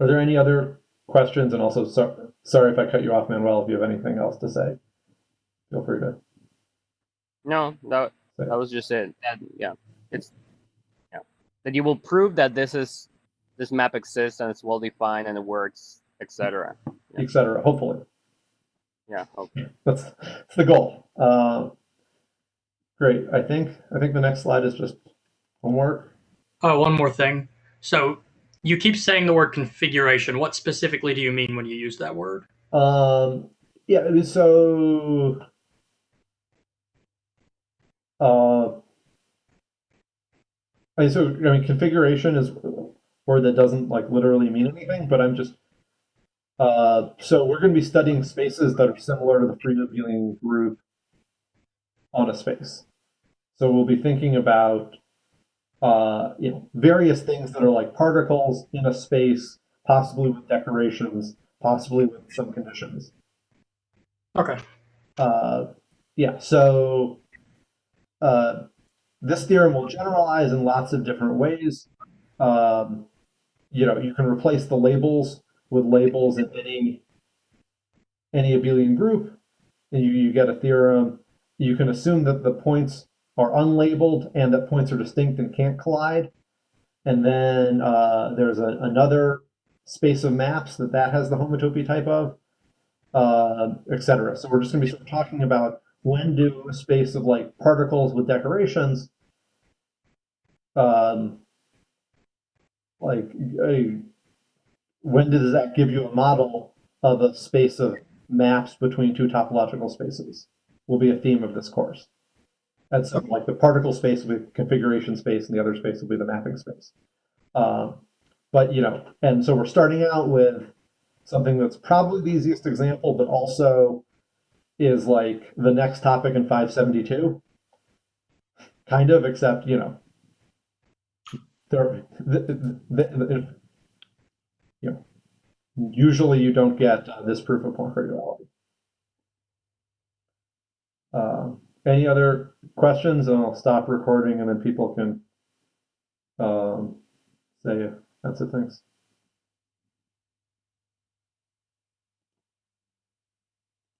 Are there any other questions? And also, sorry if I cut you off, Manuel. If you have anything else to say, feel free to No, that say. was just it. It's that you will prove that this map exists and it's well defined and it works, etc. Etc. Hopefully, Yeah. Okay. that's the goal. Great. I think the next slide is just homework. Oh, one more thing. So you keep saying the word configuration. What specifically do you mean when you use that word? Yeah. So. Configuration is a word that doesn't like literally mean anything, but I'm just so we're going to be studying spaces that are similar to the freewheeling group on a space. So we'll be thinking about various things that are like particles in a space, possibly with decorations, possibly with some conditions. Okay. Yeah. So this theorem will generalize in lots of different ways. You can replace the labels with labels in any abelian group, and you get a theorem. You can assume that the points are unlabeled and that points are distinct and can't collide. And then there's another space of maps that has the homotopy type of, etc. So we're just going to be sort of talking about when do a space of like particles with decorations, like when does that give you a model of a space of maps between two topological spaces? Will be a theme of this course. And so, like the particle space will be the configuration space, and the other space will be the mapping space. But and so we're starting out with something that's probably the easiest example, but also is like the next topic in 572, kind of, except there, usually you don't get this proof of Poincare duality. Any other questions? And I'll stop recording, and then people can say that's it. Thanks.